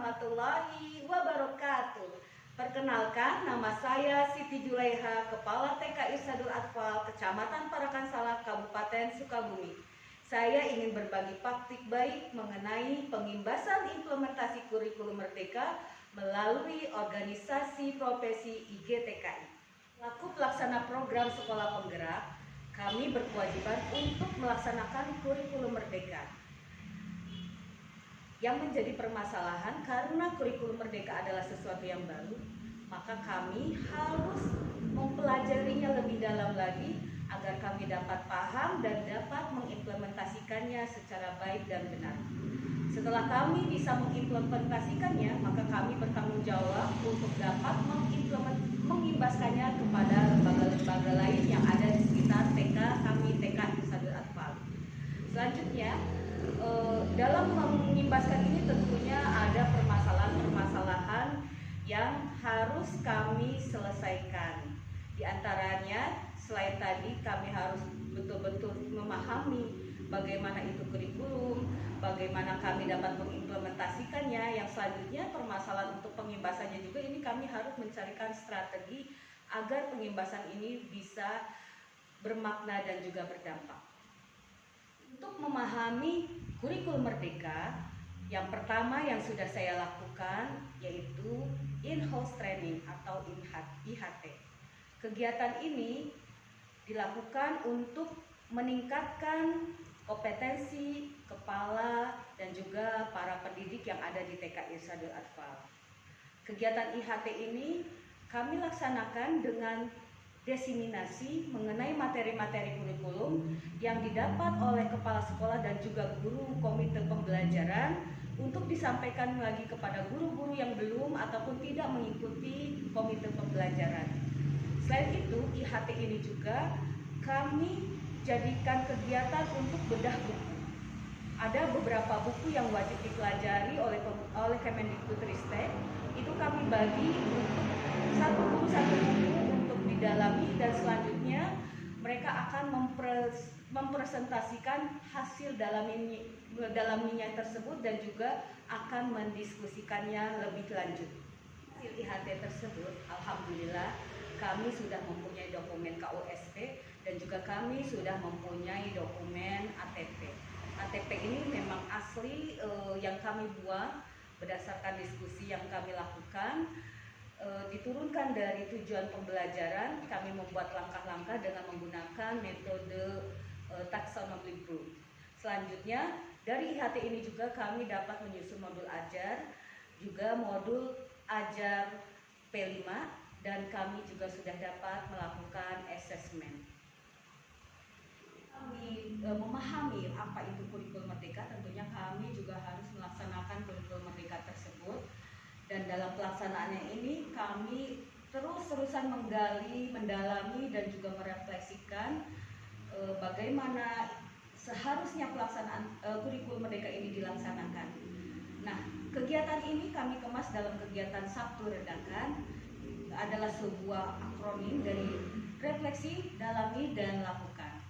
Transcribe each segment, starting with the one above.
warahmatullahi wabarakatuh. Perkenalkan, nama saya Siti Julaiha, Kepala TK Irsyadul Atfal, Kecamatan Parakan Salak, Kabupaten Sukabumi. Saya ingin berbagi praktik baik mengenai pengimbasan implementasi kurikulum Merdeka melalui organisasi profesi IGTKI. Selaku pelaksana program Sekolah Penggerak, kami berkewajiban untuk melaksanakan kurikulum Merdeka. Yang menjadi permasalahan karena kurikulum Merdeka adalah sesuatu yang baru, maka kami harus mempelajarinya lebih dalam lagi agar kami dapat paham dan dapat mengimplementasikannya secara baik dan benar. Setelah kami bisa mengimplementasikannya, maka kami bertanggung jawab untuk dapat mengimbaskannya kepada lembaga-lembaga lain yang ada di sekitar TK kami, TK Irsyadul Atfal. Selanjutnya, dalam mengimbaskan ini tentunya ada permasalahan-permasalahan yang harus kami selesaikan. Di antaranya, selain tadi kami harus betul-betul memahami bagaimana itu kurikulum, bagaimana kami dapat mengimplementasikannya. Yang selanjutnya, permasalahan untuk pengimbasannya juga ini kami harus mencarikan strategi agar pengimbasan ini bisa bermakna dan juga berdampak. Untuk memahami kurikulum Merdeka, yang pertama yang sudah saya lakukan yaitu in-house training atau IHT. Kegiatan ini dilakukan untuk meningkatkan kompetensi kepala dan juga para pendidik yang ada di TK Irsyadul Atfal. Kegiatan IHT ini kami laksanakan dengan diseminasi mengenai materi-materi kurikulum yang didapat oleh kepala sekolah dan juga guru komite pembelajaran untuk disampaikan lagi kepada guru-guru yang belum ataupun tidak mengikuti komite pembelajaran. Selain itu, IHT ini juga kami jadikan kegiatan untuk bedah buku. Ada beberapa buku yang wajib dipelajari oleh Kemendikbudristek. Itu kami bagi untuk satu buku untuk didalami, dan selanjutnya mereka akan mempresentasikan hasil dalaminya tersebut dan juga akan mendiskusikannya lebih lanjut. Hasil IHT tersebut, alhamdulillah kami sudah mempunyai dokumen KUSP dan juga kami sudah mempunyai dokumen ATP. ATP ini memang asli yang kami buat berdasarkan diskusi yang kami lakukan. Diturunkan dari tujuan pembelajaran, kami membuat langkah-langkah dengan menggunakan metode taxonomy group. Selanjutnya, dari IHT ini juga kami dapat menyusun modul ajar, juga modul ajar P5, dan kami juga sudah dapat melakukan assessment. Kami memahami apa itu kurikulum Merdeka, tentunya kami juga harus melaksanakan kurikulum Merdeka tersebut. Dan dalam pelaksanaannya ini kami terus-terusan menggali, mendalami dan juga merefleksikan bagaimana seharusnya pelaksanaan kurikulum Merdeka ini dilaksanakan. Nah, kegiatan ini kami kemas dalam kegiatan Sabtu Redakan, adalah sebuah akronim dari refleksi, dalami, dan lakukan.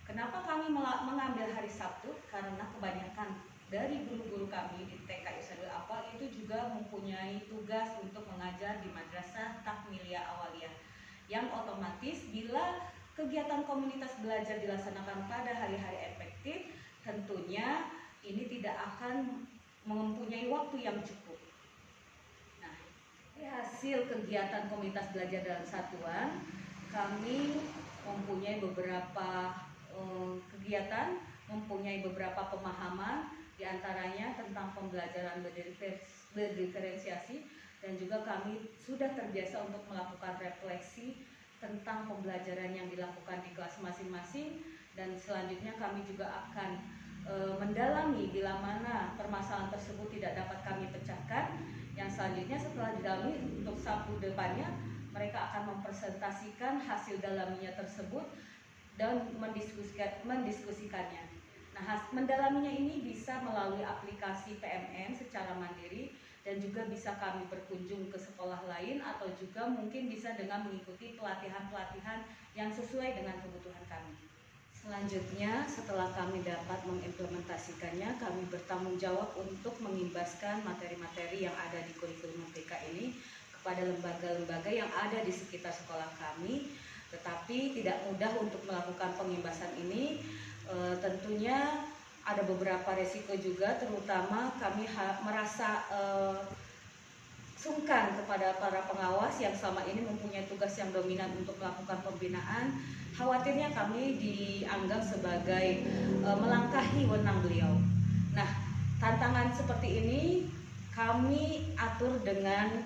Kenapa kami mengambil hari Sabtu? Karena kebanyakan dari guru-guru kami di TK Irsyadul Atfal itu juga mempunyai tugas untuk mengajar di Madrasah Takmiliyah Awaliyah, yang otomatis bila kegiatan komunitas belajar dilaksanakan pada hari-hari efektif, tentunya ini tidak akan mempunyai waktu yang cukup. Nah, hasil kegiatan komunitas belajar dalam satuan, kami mempunyai beberapa kegiatan, mempunyai beberapa pemahaman, diantaranya tentang pembelajaran berdiferensiasi, dan juga kami sudah terbiasa untuk melakukan refleksi tentang pembelajaran yang dilakukan di kelas masing-masing, dan selanjutnya kami juga akan mendalami bila mana permasalahan tersebut tidak dapat kami pecahkan. Yang selanjutnya setelah didalami, untuk Sabtu depannya mereka akan mempresentasikan hasil dalaminya tersebut dan mendiskusikannya. Nah, mendalaminya ini bisa melalui aplikasi PMN secara mandiri, dan juga bisa kami berkunjung ke sekolah lain, atau juga mungkin bisa dengan mengikuti pelatihan-pelatihan yang sesuai dengan kebutuhan kami. Selanjutnya, setelah kami dapat mengimplementasikannya, kami bertanggung jawab untuk mengimbaskan materi-materi yang ada di kurikulum Merdeka ini kepada lembaga-lembaga yang ada di sekitar sekolah kami. Tetapi tidak mudah untuk melakukan pengimbasan ini. Tentunya ada beberapa resiko juga, terutama kami merasa sungkan kepada para pengawas yang selama ini mempunyai tugas yang dominan untuk melakukan pembinaan. Khawatirnya kami dianggap sebagai melangkahi wewenang beliau. Nah, tantangan seperti ini kami atur dengan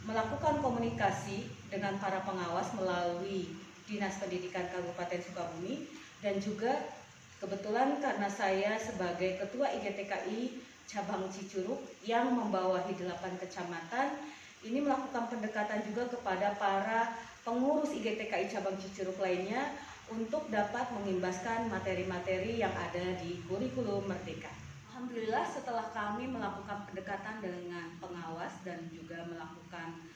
melakukan komunikasi dengan para pengawas melalui Dinas Pendidikan Kabupaten Sukabumi, dan juga kebetulan karena saya sebagai Ketua IGTKI Cabang Cicurug yang membawahi 8 kecamatan, ini melakukan pendekatan juga kepada para pengurus IGTKI Cabang Cicurug lainnya untuk dapat mengimbaskan materi-materi yang ada di kurikulum Merdeka. Alhamdulillah, setelah kami melakukan pendekatan dengan pengawas dan juga melakukan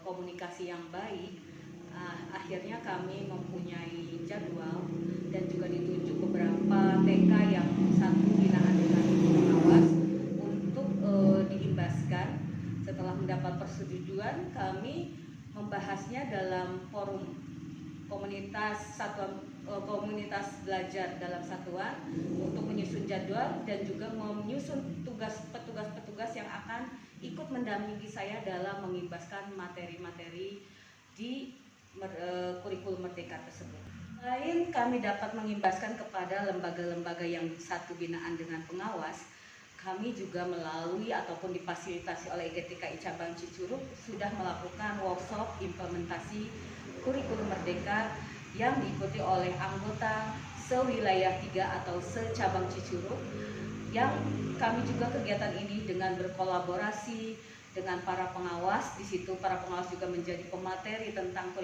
komunikasi yang baik, akhirnya kami mempunyai jadwal dan juga ditunjuk beberapa TK yang satu binaan dengan pengawas untuk diimbaskan. Setelah mendapat persetujuan, kami membahasnya dalam forum komunitas komunitas belajar dalam satuan untuk menyusun jadwal dan juga menyusun petugas-petugas yang akan ikut mendampingi saya dalam mengimbaskan materi-materi di kurikulum Merdeka tersebut. Selain kami dapat mengimbaskan kepada lembaga-lembaga yang satu binaan dengan pengawas, kami juga melalui ataupun difasilitasi oleh IGTKI Cabang Cicurug sudah melakukan workshop implementasi kurikulum Merdeka yang diikuti oleh anggota sewilayah 3 atau secabang Cicurug, yang kami juga kegiatan ini dengan berkolaborasi dengan para pengawas. Di situ para pengawas juga menjadi pemateri tentang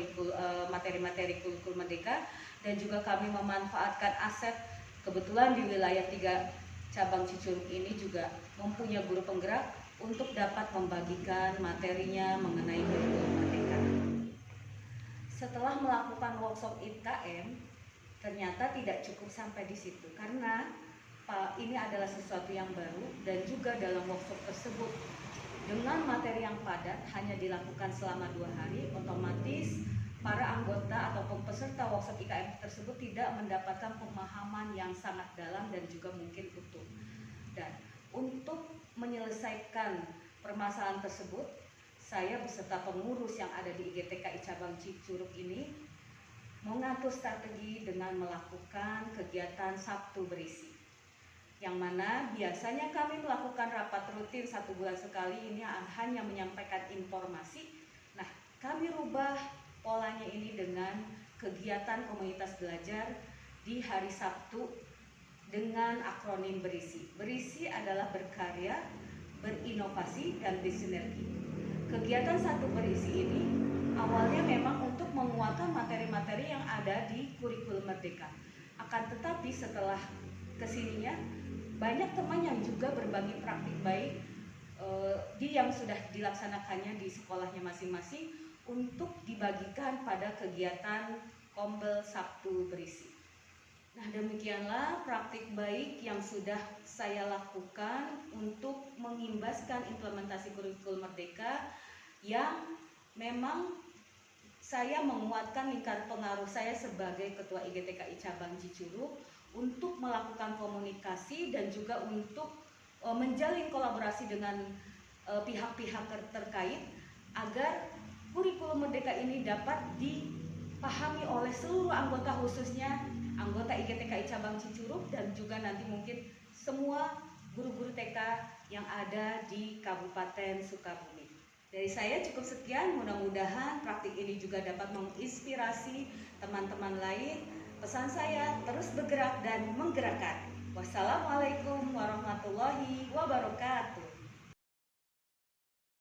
materi-materi kurikulum Merdeka, dan juga kami memanfaatkan aset kebetulan di wilayah 3 cabang Cicurug ini juga mempunyai guru penggerak untuk dapat membagikan materinya mengenai kurikulum Merdeka. Setelah melakukan workshop IKM, ternyata tidak cukup sampai di situ, karena ini adalah sesuatu yang baru, dan juga dalam workshop tersebut dengan materi yang padat hanya dilakukan selama 2 hari, otomatis para anggota ataupun peserta workshop IKM tersebut tidak mendapatkan pemahaman yang sangat dalam dan juga mungkin utuh. Dan untuk menyelesaikan permasalahan tersebut, saya beserta pengurus yang ada di IGTKI Cabang Cicurug ini mengatur strategi dengan melakukan kegiatan Sabtu berisi, yang mana biasanya kami melakukan rapat rutin 1 bulan sekali, ini hanya menyampaikan informasi. Nah, kami rubah polanya ini dengan kegiatan komunitas belajar di hari Sabtu dengan akronim berisi. Berisi adalah berkarya, berinovasi, dan bersinergi. Kegiatan Sabtu berisi ini awalnya memang untuk menguatkan materi-materi yang ada di kurikulum Merdeka. Akan tetapi setelah kesininya banyak teman yang juga berbagi praktik baik yang sudah dilaksanakannya di sekolahnya masing-masing untuk dibagikan pada kegiatan Kombel Sabtu berisi. Nah, demikianlah praktik baik yang sudah saya lakukan untuk mengimbaskan implementasi kurikulum Merdeka, yang memang saya menguatkan lingkar pengaruh saya sebagai Ketua IGTKI Cabang Cicurug untuk melakukan komunikasi dan juga untuk menjalin kolaborasi dengan pihak-pihak terkait agar kurikulum Merdeka ini dapat dipahami oleh seluruh anggota, khususnya anggota IGTKI Cabang Cicurug dan juga nanti mungkin semua guru-guru TK yang ada di Kabupaten Sukabumi. Dari saya cukup sekian, mudah-mudahan praktik ini juga dapat menginspirasi teman-teman lain. Pesan saya, terus bergerak dan menggerakkan. Wassalamualaikum warahmatullahi wabarakatuh.